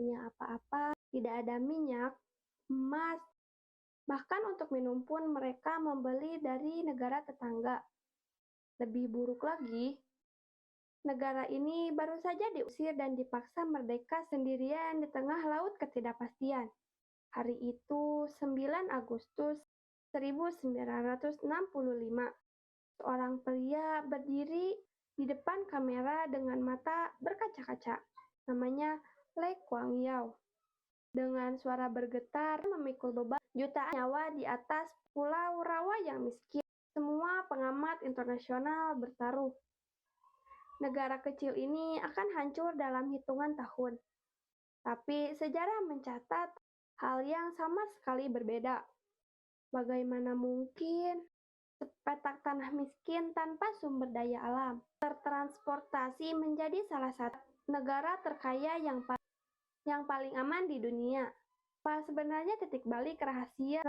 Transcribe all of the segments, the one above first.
punya apa-apa, tidak ada minyak, emas, bahkan untuk minum pun mereka membeli dari negara tetangga. Lebih buruk lagi, negara ini baru saja diusir dan dipaksa merdeka sendirian di tengah laut ketidakpastian. Hari itu 9 Agustus 1965, seorang pria berdiri di depan kamera dengan mata berkaca-kaca. Namanya Lee Kuan Yew. Dengan suara bergetar memikul beban jutaan nyawa di atas pulau rawa yang miskin. Semua pengamat internasional bertaruh. Negara kecil ini akan hancur dalam hitungan tahun. Tapi sejarah mencatat hal yang sama sekali berbeda. Bagaimana mungkin sepetak tanah miskin tanpa sumber daya alam tertransportasi menjadi salah satu negara terkaya yang paling aman di dunia? Apa sebenarnya titik balik rahasia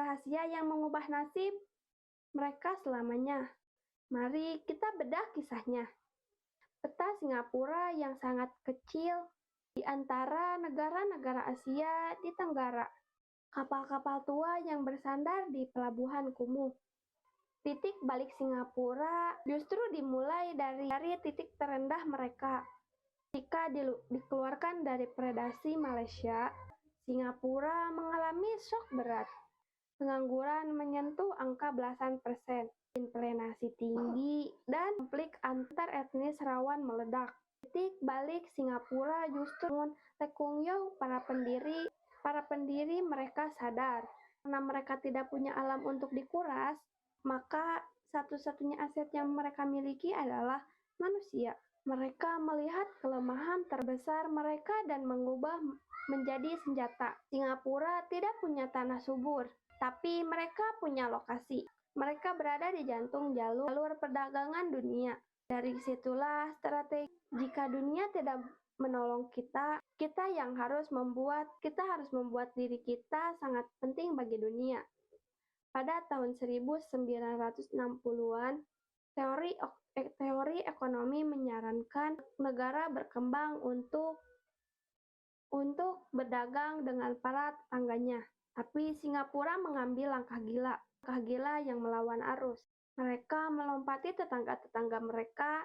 yang mengubah nasib mereka selamanya? Mari kita bedah kisahnya. Peta Singapura yang sangat kecil di antara negara-negara Asia di Tenggara. Kapal-kapal tua yang bersandar di pelabuhan kumuh. Titik balik Singapura justru dimulai dari titik terendah mereka. Ketika dikeluarkan dari predasi Malaysia, Singapura mengalami shock berat. Pengangguran menyentuh angka belasan persen, inflasi tinggi, dan konflik antar etnis rawan meledak. Titik balik Singapura justru Lee Kuan Yew, para pendiri mereka sadar, karena mereka tidak punya alam untuk dikuras, maka satu-satunya aset yang mereka miliki adalah manusia. Mereka melihat kelemahan terbesar mereka dan mengubah menjadi senjata. Singapura tidak punya tanah subur, tapi mereka punya lokasi. Mereka berada di jantung jalur perdagangan dunia. Dari situlah strategi. Jika dunia tidak menolong kita harus membuat diri kita sangat penting bagi dunia. Pada tahun 1960-an, teori ekonomi menyarankan negara berkembang untuk berdagang dengan para tetangganya. Tapi Singapura mengambil langkah gila yang melawan arus. Mereka melompati tetangga-tetangga mereka,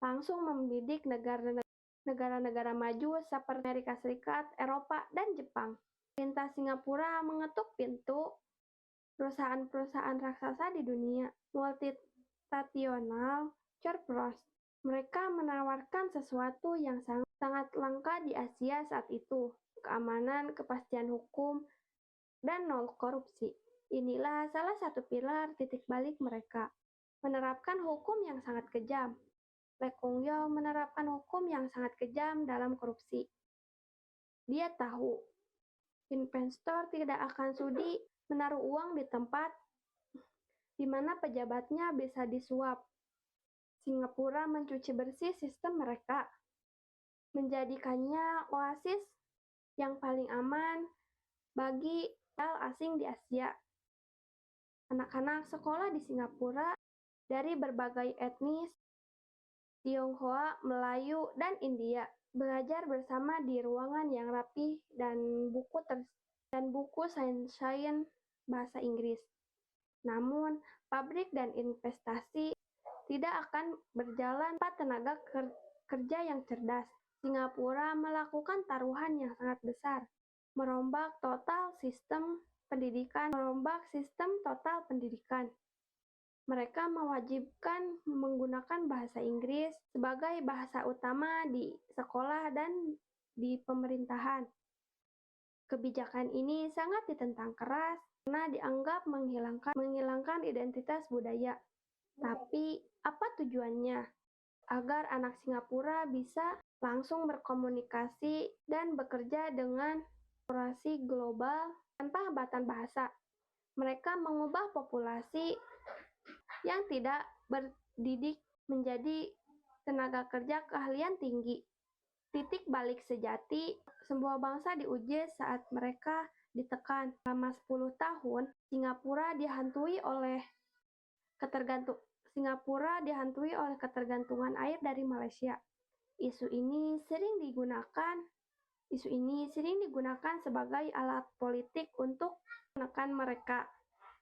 langsung membidik negara-negara maju seperti Amerika Serikat, Eropa, dan Jepang. Pemerintah Singapura mengetuk pintu perusahaan-perusahaan raksasa di dunia, multinasional, corporat. Mereka menawarkan sesuatu yang sangat langka di Asia saat itu, keamanan, kepastian hukum, dan nol korupsi. Inilah salah satu pilar titik balik mereka. Menerapkan hukum yang sangat kejam. Lee Kuan Yew menerapkan hukum yang sangat kejam dalam korupsi. Dia tahu investor tidak akan sudi menaruh uang di tempat di mana pejabatnya bisa disuap. Singapura mencuci bersih sistem mereka, menjadikannya oasis yang paling aman bagi asing di Asia. Anak-anak sekolah di Singapura dari berbagai etnis, Tionghoa, Melayu, dan India, belajar bersama di ruangan yang rapi dan buku sains bahasa Inggris. Namun, pabrik dan investasi tidak akan berjalan tanpa tenaga kerja yang cerdas. Singapura melakukan taruhan yang sangat besar, merombak sistem total pendidikan. Mereka mewajibkan menggunakan bahasa Inggris sebagai bahasa utama di sekolah dan di pemerintahan. Kebijakan ini sangat ditentang keras karena dianggap menghilangkan identitas budaya. Tapi apa tujuannya? Agar anak Singapura bisa langsung berkomunikasi dan bekerja dengan korporasi global tanpa hambatan bahasa. Mereka mengubah populasi yang tidak berdidik menjadi tenaga kerja keahlian tinggi. Titik balik sejati, sebuah bangsa diuji saat mereka ditekan. Selama 10 tahun, Singapura dihantui oleh ketergantungan air dari Malaysia. Isu ini sering digunakan Isu ini sering digunakan sebagai alat politik untuk menekan mereka.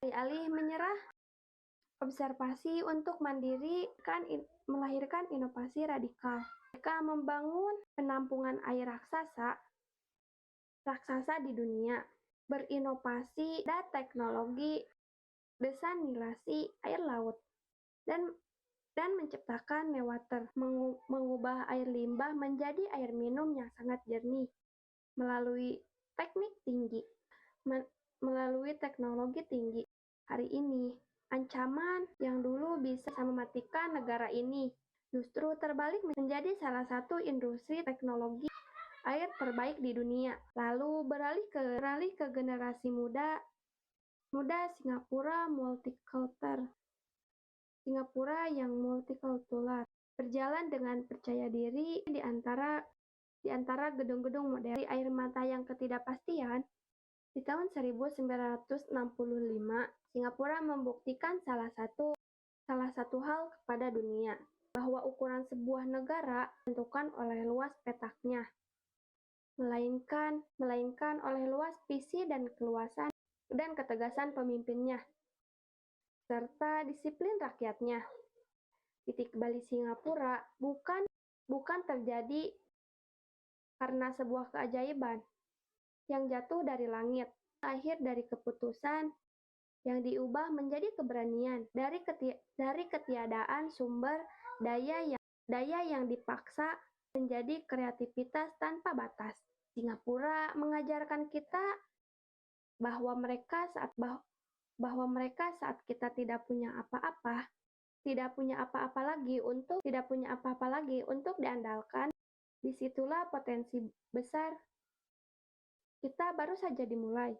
Alih-alih menyerah, observasi untuk mandiri kan melahirkan inovasi radikal. Mereka membangun penampungan air raksasa di dunia, berinovasi dan teknologi desalinasi air laut, dan menciptakan newater, mengubah air limbah menjadi air minum yang sangat jernih melalui teknologi tinggi. Hari ini, ancaman yang dulu bisa mematikan negara ini justru terbalik menjadi salah satu industri teknologi air terbaik di dunia. Lalu beralih ke generasi muda Singapura yang multikultural berjalan dengan percaya diri di antara gedung-gedung modern. Di air mata yang ketidakpastian, di tahun 1965, Singapura membuktikan salah satu hal kepada dunia, bahwa ukuran sebuah negara ditentukan oleh luas petaknya, melainkan oleh luas visi dan ketegasan pemimpinnya, serta disiplin rakyatnya. Titik balik Singapura bukan terjadi karena sebuah keajaiban yang jatuh dari langit, lahir dari keputusan yang diubah menjadi keberanian, dari ketiadaan sumber daya yang dipaksa menjadi kreativitas tanpa batas. Singapura mengajarkan kita bahwa mereka saat kita tidak punya apa-apa lagi untuk diandalkan, disitulah potensi besar kita baru saja dimulai.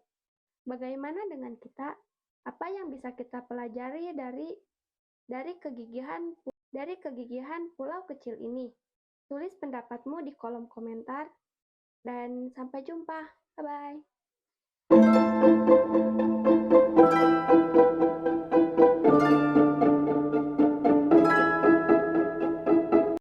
Bagaimana dengan kita? Apa yang bisa kita pelajari dari kegigihan pulau kecil ini? Tulis pendapatmu di kolom komentar, dan sampai jumpa. Bye-bye.